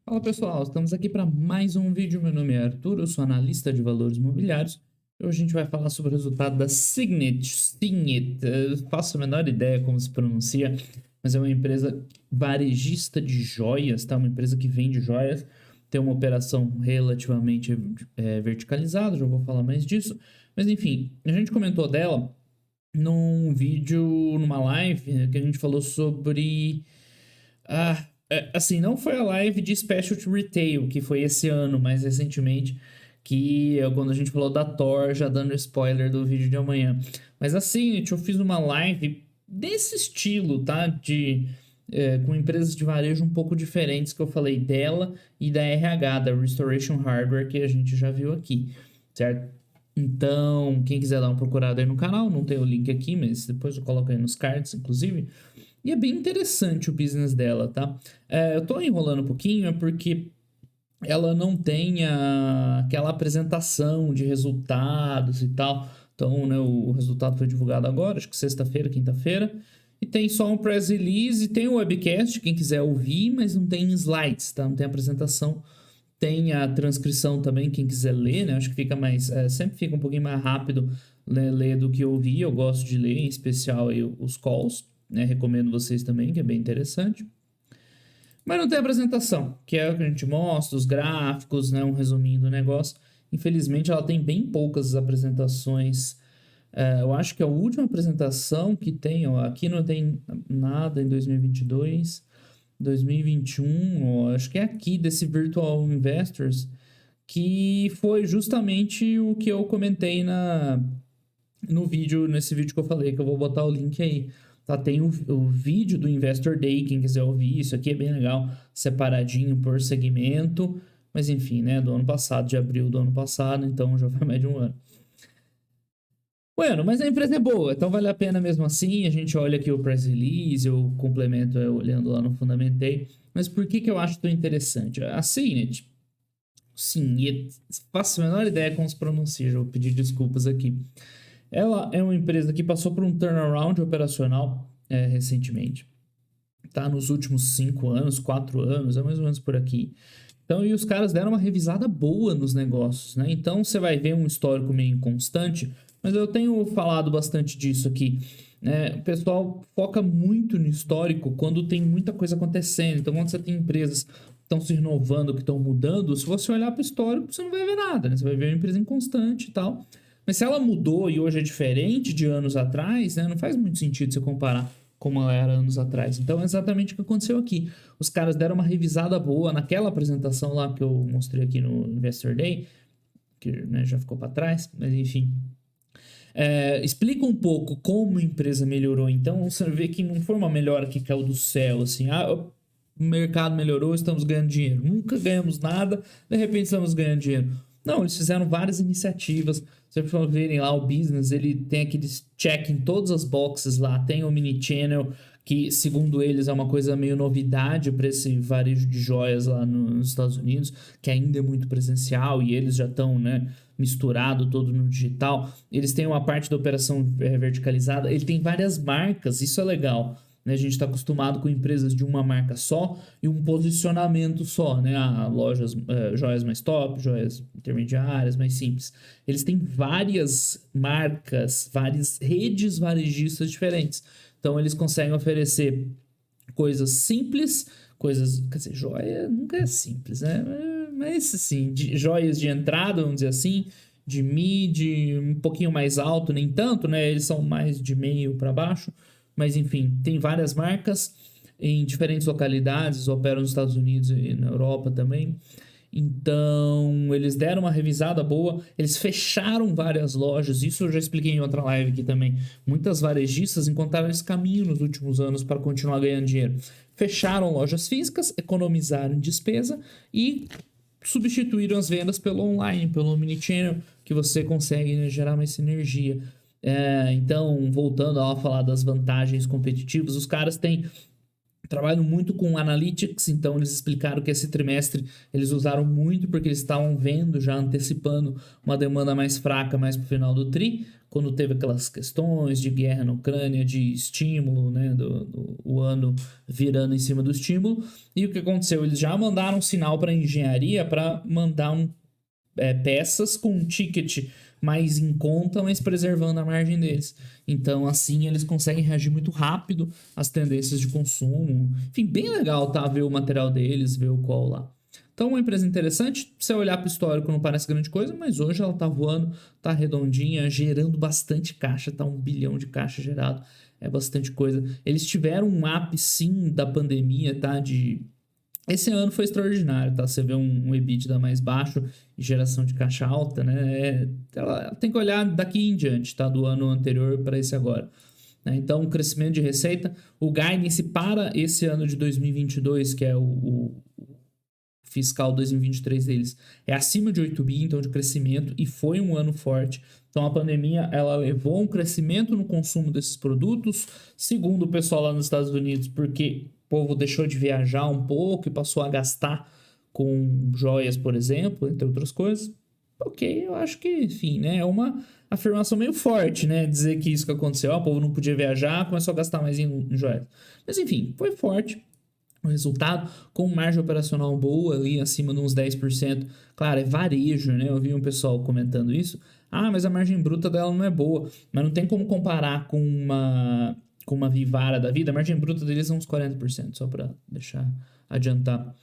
Fala pessoal, estamos aqui para mais um vídeo. Meu nome é Arthur, eu sou analista de valores imobiliários. Hoje a gente vai falar sobre o resultado da Signet. Eu faço a menor ideia como se pronuncia, mas é uma empresa varejista de joias, tá? Uma empresa que vende joias, tem uma operação relativamente verticalizada, já vou falar mais disso. Mas enfim, a gente comentou dela num vídeo, numa live, que a gente falou sobre assim, não foi a live de Specialty Retail, que foi esse ano, mais recentemente, que é quando a gente falou da Thor, já dando spoiler do vídeo de amanhã. Mas assim, eu fiz uma live desse estilo, tá? Com empresas de varejo um pouco diferentes, que eu falei dela e da RH, da Restoration Hardware, que a gente já viu aqui, certo? Então, quem quiser dar uma procurada aí no canal, não tem o link aqui, mas depois eu coloco aí nos cards, inclusive. E é bem interessante o business dela, tá? Eu tô enrolando um pouquinho, é porque ela não tem aquela apresentação de resultados e tal. Então, né, o resultado foi divulgado agora, acho que sexta-feira, quinta-feira. E tem só um press release e tem o webcast, quem quiser ouvir, mas não tem slides, tá? Não tem apresentação. Tem a transcrição também, quem quiser ler, né? Acho que fica mais. Sempre fica um pouquinho mais rápido, né, ler do que ouvir. Eu gosto de ler, em especial aí, os calls, né? Recomendo vocês também, que é bem interessante. Mas não tem apresentação, que é o que a gente mostra, os gráficos, né? Um resuminho do negócio. Infelizmente, ela tem bem poucas apresentações. Eu acho que a última apresentação que tem, ó, aqui não tem nada em 2022. 2021, ó, acho que é aqui desse Virtual Investors, que foi justamente o que eu comentei nesse vídeo que eu falei, que eu vou botar o link aí. Tá, tem o vídeo do Investor Day, quem quiser ouvir, isso aqui é bem legal, separadinho por segmento, mas enfim, né, do ano passado, de abril do ano passado, então já foi mais de um ano. Bueno, mas a empresa é boa, então vale a pena mesmo assim. A gente olha aqui o press release, eu complemento olhando lá no Fundamentei. Mas por que eu acho tão interessante? A Signet, sim, faço a menor ideia como se pronuncia, já vou pedir desculpas aqui. Ela é uma empresa que passou por um turnaround operacional recentemente. Tá nos últimos 5 anos, 4 anos, é mais ou menos por aqui. Então, e os caras deram uma revisada boa nos negócios, né? Então, você vai ver um histórico meio inconstante, mas eu tenho falado bastante disso aqui, né? O pessoal foca muito no histórico quando tem muita coisa acontecendo. Então, quando você tem empresas que estão se renovando, que estão mudando, se você olhar para o histórico, você não vai ver nada, né? Você vai ver uma empresa inconstante e tal. Mas se ela mudou e hoje é diferente de anos atrás, né? Não faz muito sentido você comparar como ela era anos atrás. Então, é exatamente o que aconteceu aqui. Os caras deram uma revisada boa naquela apresentação lá que eu mostrei aqui no Investor Day, que, né, já ficou para trás, mas enfim. Explica um pouco como a empresa melhorou. Então, você vê que não foi uma melhora que caiu do céu, assim, o mercado melhorou, estamos ganhando dinheiro. Nunca ganhamos nada, de repente estamos ganhando dinheiro. Não, eles fizeram várias iniciativas. Se vocês verem lá o business, ele tem aqueles check em todas as boxes lá, tem o mini channel, que segundo eles é uma coisa meio novidade para esse varejo de joias lá nos Estados Unidos, que ainda é muito presencial e eles já estão, né, misturado todo no digital. Eles têm uma parte da operação verticalizada, ele tem várias marcas, isso é legal. Né? A gente está acostumado com empresas de uma marca só e um posicionamento só, né? Lojas, joias mais top, joias intermediárias, mais simples. Eles têm várias marcas, várias redes varejistas diferentes. Então eles conseguem oferecer coisas simples, coisas, quer dizer, joia nunca é simples, né? Mas assim, joias de entrada, vamos dizer assim, de mid, um pouquinho mais alto, nem tanto, né? Eles são mais de meio para baixo, mas enfim, tem várias marcas em diferentes localidades, operam nos Estados Unidos e na Europa também. Então, eles deram uma revisada boa, eles fecharam várias lojas, isso eu já expliquei em outra live aqui também. Muitas varejistas encontraram esse caminho nos últimos anos para continuar ganhando dinheiro. Fecharam lojas físicas, economizaram em despesa e substituíram as vendas pelo online, pelo omnichannel, que você consegue, né, gerar mais sinergia. Então, voltando a falar das vantagens competitivas, os caras têm Trabalham muito com Analytics, então eles explicaram que esse trimestre eles usaram muito porque eles estavam vendo, já antecipando uma demanda mais fraca mais para o final do TRI, quando teve aquelas questões de guerra na Ucrânia, de estímulo, né, o ano virando em cima do estímulo. E o que aconteceu? Eles já mandaram um sinal para a engenharia para mandar peças com um ticket mais em conta, mas preservando a margem deles. Então, assim, eles conseguem reagir muito rápido às tendências de consumo. Enfim, bem legal, tá? Ver o material deles, ver o call lá. Então, uma empresa interessante. Se você olhar para o histórico, não parece grande coisa, mas hoje ela tá voando, tá redondinha, gerando bastante caixa, tá 1 bilhão de caixa gerado. É bastante coisa. Eles tiveram um ápice, sim, da pandemia, tá? Esse ano foi extraordinário, tá? Você vê um EBITDA mais baixo e geração de caixa alta, né? Ela tem que olhar daqui em diante, tá? Do ano anterior para esse agora. Né? Então, o crescimento de receita, o guidance para esse ano de 2022, que é o fiscal 2023 deles, é acima de 8 bi, então de crescimento, e foi um ano forte. Então, a pandemia, ela levou um crescimento no consumo desses produtos, segundo o pessoal lá nos Estados Unidos, porque o povo deixou de viajar um pouco e passou a gastar com joias, por exemplo, entre outras coisas. Ok, eu acho que, enfim, né, é uma afirmação meio forte, né, dizer que isso que aconteceu, o povo não podia viajar, começou a gastar mais em joias. Mas, enfim, foi forte o resultado, com margem operacional boa ali, acima de uns 10%. Claro, é varejo, né? Eu vi um pessoal comentando isso. Ah, mas a margem bruta dela não é boa. Mas não tem como comparar com uma Vivara da vida. A margem bruta deles é uns 40%, só para deixar adiantar.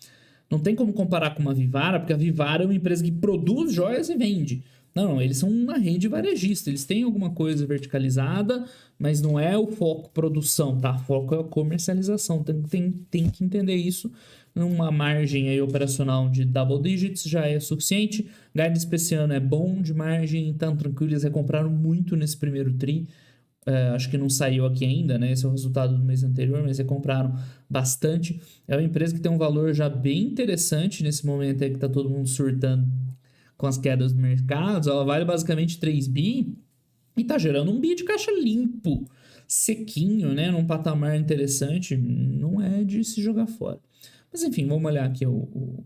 Não tem como comparar com uma Vivara, porque a Vivara é uma empresa que produz joias e vende. Não, eles são uma rede varejista. Eles têm alguma coisa verticalizada, mas não é o foco produção, tá? O foco é a comercialização. Tem que entender isso. Uma margem aí operacional de double digits já é suficiente. Guidance pra esse ano é bom de margem, então tranquilo. Eles recompraram muito nesse primeiro tri. Acho que não saiu aqui ainda, né? Esse é o resultado do mês anterior, mas compraram bastante. É uma empresa que tem um valor já bem interessante nesse momento aí que tá todo mundo surtando com as quedas do mercado. Ela vale basicamente 3 bi e tá gerando um bi de caixa limpo, sequinho, né? Num patamar interessante. Não é de se jogar fora. Mas enfim, vamos olhar aqui o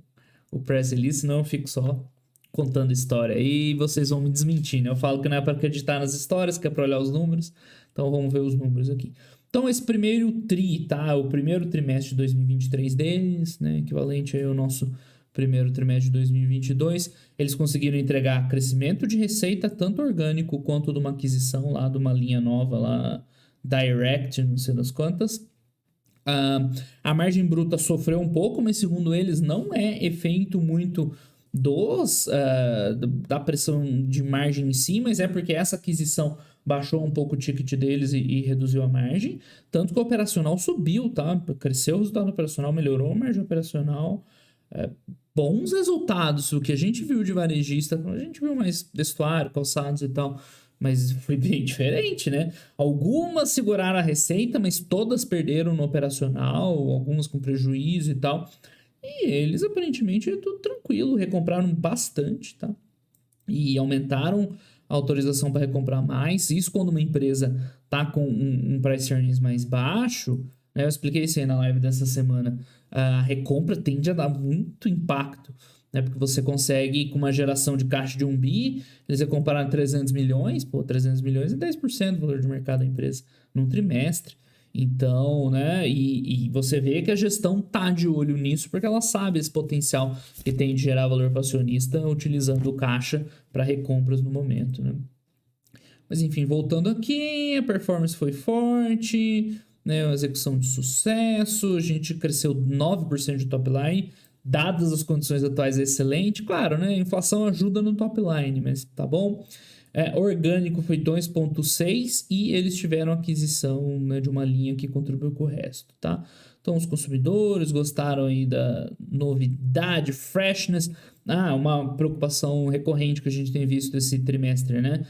press release, senão eu fico só contando história e vocês vão me desmentir, né? Eu falo que não é para acreditar nas histórias, que é para olhar os números. Então vamos ver os números aqui. Então esse primeiro tri, tá? O primeiro trimestre de 2023 deles, né? Equivalente aí ao nosso primeiro trimestre de 2022, eles conseguiram entregar crescimento de receita, tanto orgânico quanto de uma aquisição lá, de uma linha nova lá, Direct, não sei das quantas. A margem bruta sofreu um pouco, mas segundo eles não é efeito muito da pressão de margem em si, mas é porque essa aquisição baixou um pouco o ticket deles e reduziu a margem, tanto que o operacional subiu, tá? Cresceu o resultado operacional, melhorou a margem operacional, bons resultados, o que a gente viu de varejista, a gente viu mais vestuário, calçados e tal, mas foi bem diferente, né? Algumas seguraram a receita, mas todas perderam no operacional, algumas com prejuízo e tal. E eles, aparentemente, tudo tranquilo, recompraram bastante, tá? E aumentaram a autorização para recomprar mais. Isso quando uma empresa tá com um price earnings mais baixo, né? Eu expliquei isso aí na live dessa semana. A recompra tende a dar muito impacto, né? Porque você consegue, com uma geração de caixa de 1 bi, eles recompraram 300 milhões, 300 milhões é 10% do valor de mercado da empresa num trimestre. Então, né, e você vê que a gestão tá de olho nisso porque ela sabe esse potencial que tem de gerar valor para o acionista utilizando o caixa para recompras no momento, né? Mas enfim, voltando aqui, a performance foi forte, né, uma execução de sucesso, a gente cresceu 9% de top line, dadas as condições atuais é excelente, claro, né, a inflação ajuda no top line, mas tá bom. Orgânico foi 2,6 e eles tiveram aquisição, né, de uma linha que contribuiu com o resto, tá? Então os consumidores gostaram aí da novidade, freshness. Uma preocupação recorrente que a gente tem visto esse trimestre, né?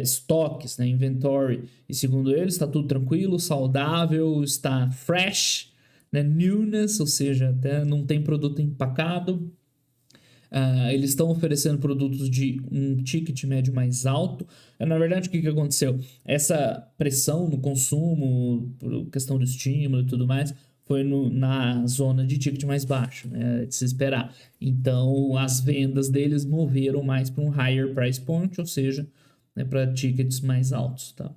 Estoques, né? Inventory. E segundo eles, está tudo tranquilo, saudável, está fresh, né? Newness, ou seja, até não tem produto empacado. Eles estão oferecendo produtos de um ticket médio mais alto. Na verdade, o que aconteceu? Essa pressão no consumo, por questão do estímulo e tudo mais, foi na zona de ticket mais baixo, né? De se esperar. Então, as vendas deles moveram mais para um higher price point, ou seja, né, para tickets mais altos, tá?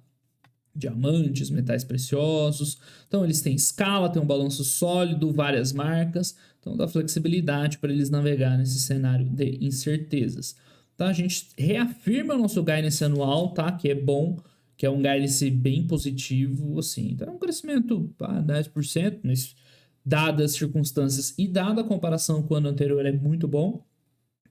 Diamantes, metais preciosos. Então, eles têm escala, têm um balanço sólido, várias marcas. Então, dá flexibilidade para eles navegar nesse cenário de incertezas. Tá? A gente reafirma o nosso guidance anual, tá? Que é bom, que é um guidance bem positivo, assim. Então, é um crescimento 10%, mas dadas as circunstâncias e dada a comparação com o ano anterior, é muito bom,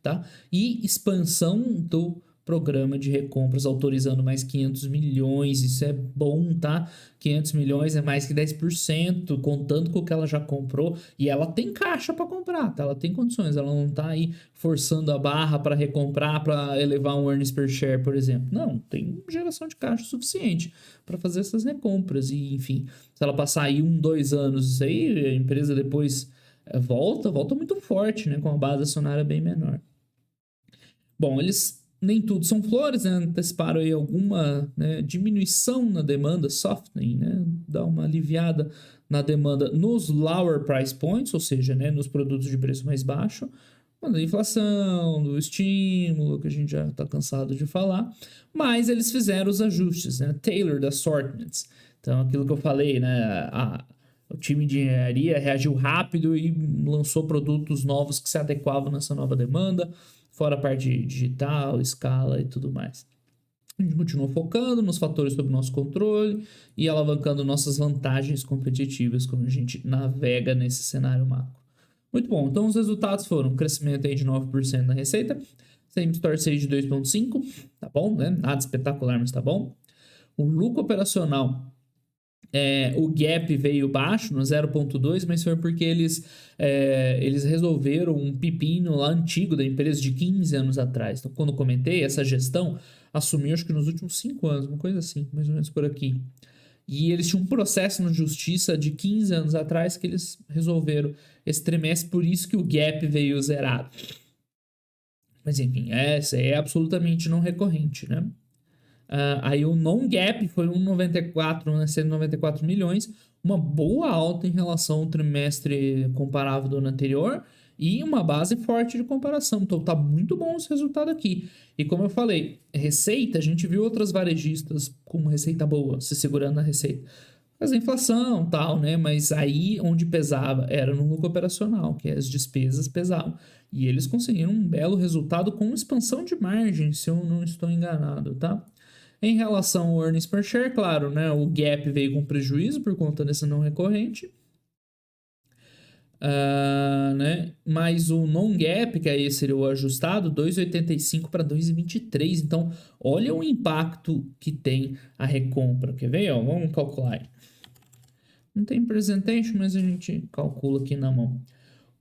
tá? E expansão do programa de recompras autorizando mais 500 milhões, isso é bom, tá? 500 milhões é mais que 10%, contando com o que ela já comprou, e ela tem caixa para comprar, tá? Ela tem condições, ela não tá aí forçando a barra para recomprar, para elevar um earnings per share, por exemplo. Não, tem geração de caixa suficiente para fazer essas recompras, e enfim, se ela passar aí 2 anos, isso aí, a empresa depois volta muito forte, né? Com a base acionária bem menor. Bom, eles nem tudo são flores, né? Anteciparam aí alguma, né, diminuição na demanda, softening, né? Dá uma aliviada na demanda nos lower price points, ou seja, né, nos produtos de preço mais baixo, da inflação, do estímulo, que a gente já está cansado de falar, mas eles fizeram os ajustes, né? Tailored assortments. Então, aquilo que eu falei, né? O time de engenharia reagiu rápido e lançou produtos novos que se adequavam nessa nova demanda, fora a parte digital, escala e tudo mais. A gente continua focando nos fatores sob nosso controle e alavancando nossas vantagens competitivas quando a gente navega nesse cenário macro. Muito bom, então os resultados foram um crescimento aí de 9% na receita, same store sales de 2,5%, tá bom, né? Nada espetacular, mas tá bom. O lucro operacional, o gap veio baixo no 0,2, mas foi porque eles resolveram um pepino lá antigo da empresa de 15 anos atrás. Então, quando eu comentei, essa gestão assumiu, acho que nos últimos 5 anos, uma coisa assim, mais ou menos por aqui. E eles tinham um processo na justiça de 15 anos atrás que eles resolveram esse trimestre, por isso que o gap veio zerado. Mas enfim, essa é absolutamente não recorrente, né? Aí o non-gap foi 1,94, né, 194 milhões, uma boa alta em relação ao trimestre comparável do ano anterior e uma base forte de comparação. Então tá muito bom esse resultado aqui. E como eu falei, receita, a gente viu outras varejistas com receita boa, se segurando na receita. Mas a inflação tal, né? Mas aí onde pesava era no lucro operacional, que as despesas pesavam. E eles conseguiram um belo resultado com expansão de margem, se eu não estou enganado, tá? Em relação ao earnings per share, claro, né, o gap veio com prejuízo por conta desse não recorrente, né, mas o non-gap, que aí seria o ajustado, 2,85 para 2,23. Então, olha o impacto que tem a recompra. Quer ver? Ó, vamos calcular. Não tem presentation, mas a gente calcula aqui na mão.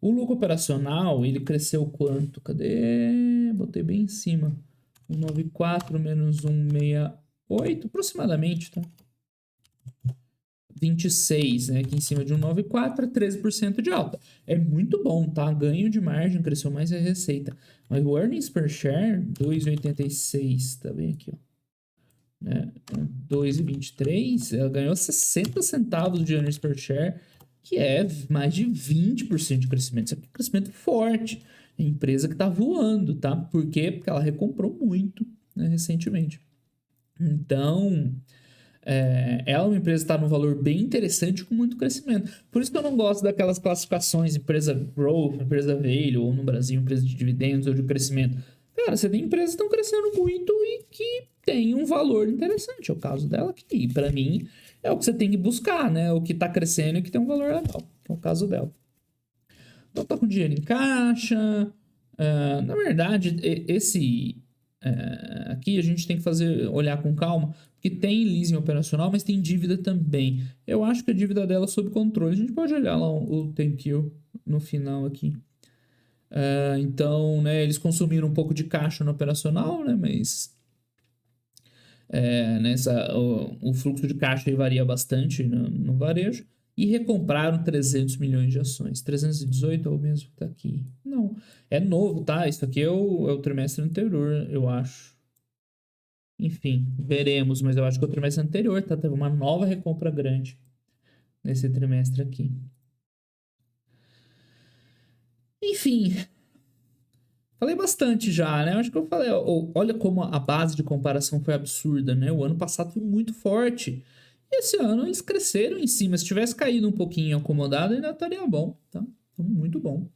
O lucro operacional, ele cresceu quanto? Cadê? Botei bem em cima. 194 menos 168, aproximadamente, tá? 26, né? Aqui em cima de 194 é 13% de alta. É muito bom, tá? Ganho de margem, cresceu mais a receita. Mas o earnings per share, 2,86, tá bem aqui, ó. Né? 2,23, ela ganhou 60 centavos de earnings per share, que é mais de 20% de crescimento. Isso aqui é um crescimento forte. É empresa que tá voando, tá? Por quê? Porque ela recomprou muito, né, recentemente. Então, ela é uma empresa que está num valor bem interessante com muito crescimento. Por isso que eu não gosto daquelas classificações, empresa growth, empresa value, ou no Brasil, empresa de dividendos ou de crescimento. Cara, você tem empresas que estão crescendo muito e que tem um valor interessante. É o caso dela aqui. Para mim, é o que você tem que buscar, né? O que está crescendo e que tem um valor legal. É o caso dela. Então, tá com dinheiro em caixa. Na verdade, aqui a gente tem que olhar com calma, porque tem leasing operacional, mas tem dívida também. Eu acho que a dívida dela é sob controle. A gente pode olhar lá o thank you no final aqui. Então, né, eles consumiram um pouco de caixa no operacional, né, mas o fluxo de caixa aí varia bastante no varejo. E recompraram 300 milhões de ações. 318 é o mesmo que tá aqui. Não, é novo, tá? Isso aqui é o trimestre anterior, eu acho. Enfim, veremos, mas eu acho que o trimestre anterior, tá? Teve uma nova recompra grande nesse trimestre aqui. Enfim, falei bastante já, né? Acho que eu falei, olha como a base de comparação foi absurda, né? O ano passado foi muito forte. E esse ano eles cresceram em cima. Se tivesse caído um pouquinho acomodado, ainda estaria bom, tá? Então, muito bom.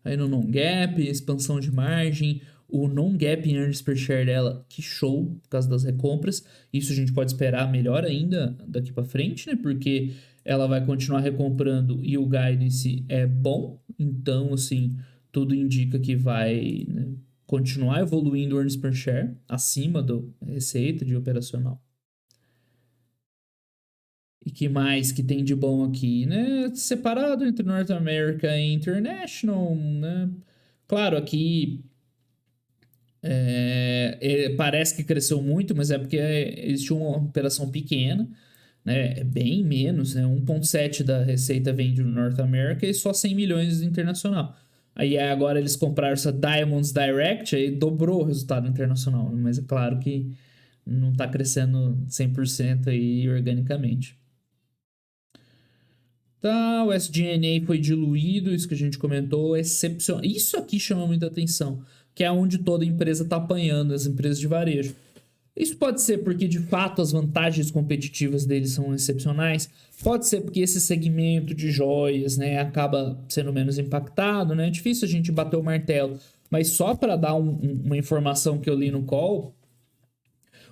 Aí no non-gap, expansão de margem, o non-gap em earnings per share dela, que show, por causa das recompras. Isso a gente pode esperar melhor ainda daqui para frente, né? Porque ela vai continuar recomprando e o guidance é bom. Então, assim, tudo indica que vai, né, continuar evoluindo o earnings per share acima do receita de operacional. E que mais que tem de bom aqui, né? Separado entre North America e International, né? Claro, aqui parece que cresceu muito, mas é porque eles tinham uma operação pequena, né? É bem menos, né? 1,7 da receita vem do North America e só 100 milhões internacional. Aí agora eles compraram essa Diamonds Direct e dobrou o resultado internacional, mas é claro que não está crescendo 100% aí organicamente. Tá, o SG&A foi diluído, isso que a gente comentou, excepcional. Isso aqui chama muita atenção, que é onde toda empresa está apanhando, as empresas de varejo. Isso pode ser porque, de fato, as vantagens competitivas deles são excepcionais. Pode ser porque esse segmento de joias, né, acaba sendo menos impactado, né? É difícil a gente bater o martelo. Mas só para dar uma informação que eu li no call,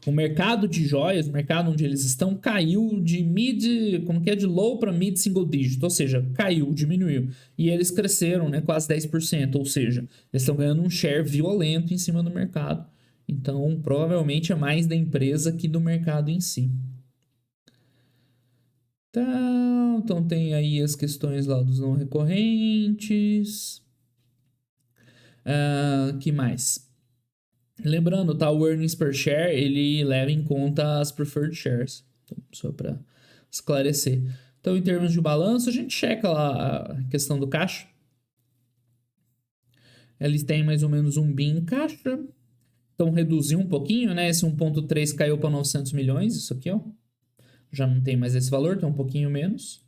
o mercado de joias, o mercado onde eles estão, caiu de de low para mid single digit, ou seja, caiu, diminuiu. E eles cresceram, né, quase 10%, ou seja, eles estão ganhando um share violento em cima do mercado. Então, provavelmente é mais da empresa que do mercado em si. Então tem aí as questões lá dos não recorrentes. Que mais? Lembrando, tá? O earnings per share, ele leva em conta as preferred shares. Então, só para esclarecer. Então, em termos de balanço, a gente checa lá a questão do caixa. Eles têm mais ou menos um bi em caixa. Então, reduziu um pouquinho, né? Esse 1,3 caiu para 900 milhões. Isso aqui, ó. Já não tem mais esse valor, tem um pouquinho menos.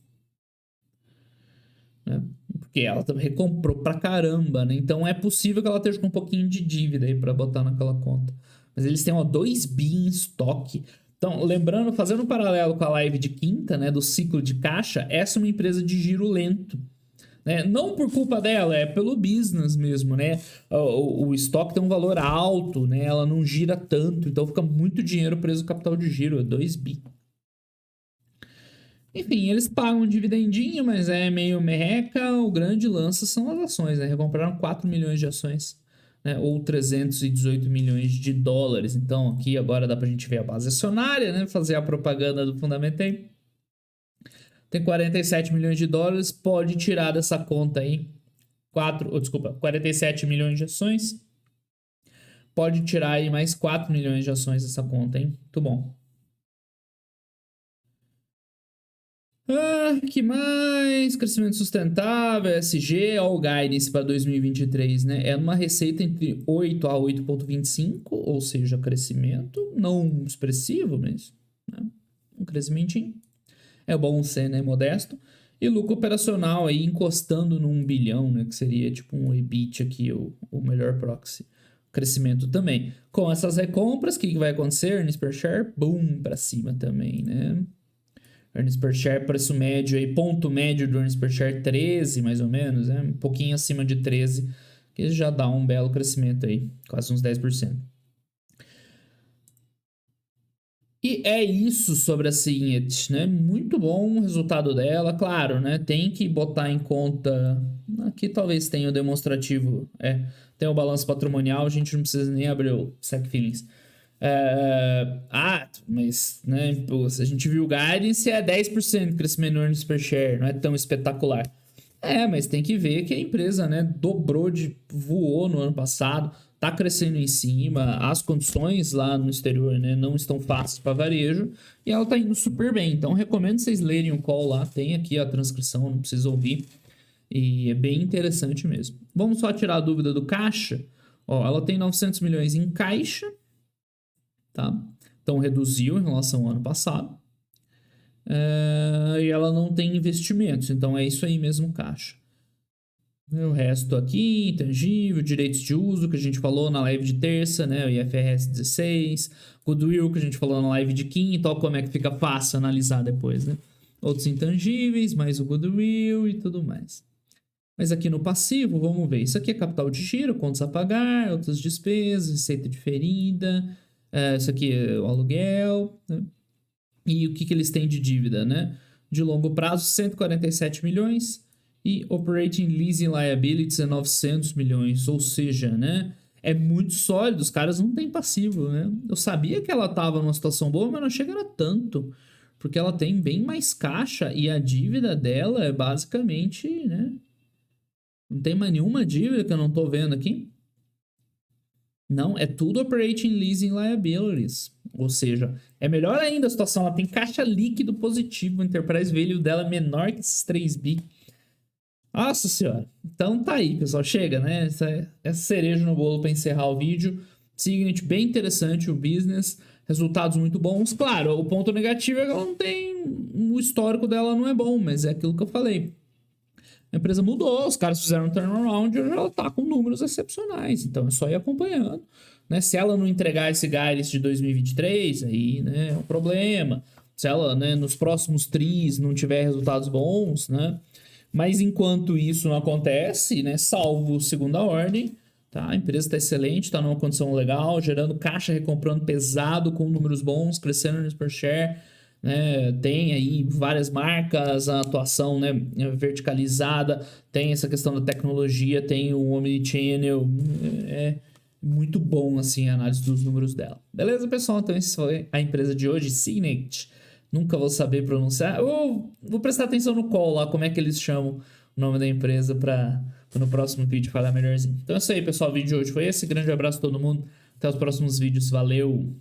Né? Porque ela também recomprou pra caramba, né? Então, é possível que ela esteja com um pouquinho de dívida aí para botar naquela conta. Mas eles têm, ó, 2 bi em estoque. Então, lembrando, fazendo um paralelo com a live de quinta, né, do ciclo de caixa, essa é uma empresa de giro lento. Né? Não por culpa dela, é pelo business mesmo, né? O estoque tem um valor alto, né? Ela não gira tanto, então fica muito dinheiro preso no capital de giro, é 2 bi. Enfim, eles pagam um dividendinho, mas é meio merreca. O grande lance são as ações, né? Recompraram 4 milhões de ações, né? Ou 318 milhões de dólares. Então, aqui agora dá pra gente ver a base acionária, né? Fazer a propaganda do Fundamentem. Tem 47 milhões de dólares, pode tirar dessa conta aí 47 milhões de ações. Pode tirar aí mais 4 milhões de ações dessa conta, hein? Muito bom. Que mais? Crescimento sustentável, ESG, all guidance para 2023, né? É uma receita entre 8 a 8,25, ou seja, crescimento não expressivo, mas né? Um crescimentinho. É bom ser, né, modesto. E lucro operacional aí encostando no 1 bilhão, né, que seria tipo um EBIT aqui, o melhor proxy. Crescimento também. Com essas recompras, o que vai acontecer? Earnings per share, boom, para cima também, né? Earnings per share, preço médio aí, ponto médio do earnings per share 13, mais ou menos, né? Um pouquinho acima de 13, que já dá um belo crescimento aí, quase uns 10%. E é isso sobre a Signet, né? Muito bom o resultado dela, claro, né? Tem que botar em conta. Aqui talvez tenha o demonstrativo, tem o balanço patrimonial, a gente não precisa nem abrir o Sec Feelings. Mas, né? Pô, se a gente viu o guidance, é 10% de crescimento no earnings per share, não é tão espetacular. Mas tem que ver que a empresa, né, voou no ano passado, tá crescendo em cima, as condições lá no exterior, né, não estão fáceis para varejo, e ela tá indo super bem. Então recomendo vocês lerem o call lá, tem aqui a transcrição, não precisa ouvir, e é bem interessante mesmo. Vamos só tirar a dúvida do caixa. Ó, ela tem 900 milhões em caixa, tá? Então reduziu em relação ao ano passado. E ela não tem investimentos, então é isso aí mesmo, caixa. O resto aqui, intangível, direitos de uso, que a gente falou na live de terça, né? O IFRS 16, Goodwill, que a gente falou na live de quinta, ó, como é que fica fácil analisar depois, né? Outros intangíveis, mais o Goodwill e tudo mais. Mas aqui no passivo, vamos ver. Isso aqui é capital de giro, contas a pagar, outras despesas, receita diferida. Isso aqui é o aluguel, né? E o que eles têm de dívida, né? De longo prazo, 147 milhões. E Operating Leasing Liabilities é 900 milhões. Ou seja, né? É muito sólido. Os caras não têm passivo, né? Eu sabia que ela estava numa situação boa, mas não chega a tanto. Porque ela tem bem mais caixa e a dívida dela é basicamente, né? Não tem mais nenhuma dívida que eu não tô vendo aqui. Não, é tudo Operating Leasing Liabilities. Ou seja, é melhor ainda a situação. Ela tem caixa líquido positivo. O Enterprise Value dela é menor que esses 3 bi. Nossa senhora. Então tá aí, pessoal. Chega, né? Essa cereja no bolo para encerrar o vídeo. Signet, bem interessante o business. Resultados muito bons. Claro, o ponto negativo é que ela não tem... O histórico dela não é bom, mas é aquilo que eu falei. A empresa mudou, os caras fizeram um turnaround e ela tá com números excepcionais. Então é só ir acompanhando. Né? Se ela não entregar esse guidance de 2023, aí né, é um problema. Se ela, né, nos próximos tris não tiver resultados bons, né? Mas enquanto isso não acontece, né, salvo segunda ordem, tá? A empresa está excelente, está numa condição legal, gerando caixa, recomprando pesado, com números bons, crescendo earnings per share, né? Tem aí várias marcas, a atuação, né, verticalizada, tem essa questão da tecnologia, tem o omnichannel, é muito bom assim a análise dos números dela. Beleza, pessoal? Então essa foi a empresa de hoje, Signet. Nunca vou saber pronunciar. Eu vou prestar atenção no call lá, como é que eles chamam o nome da empresa para no próximo vídeo falar melhorzinho. Então é isso aí, pessoal. O vídeo de hoje foi esse. Grande abraço a todo mundo. Até os próximos vídeos. Valeu!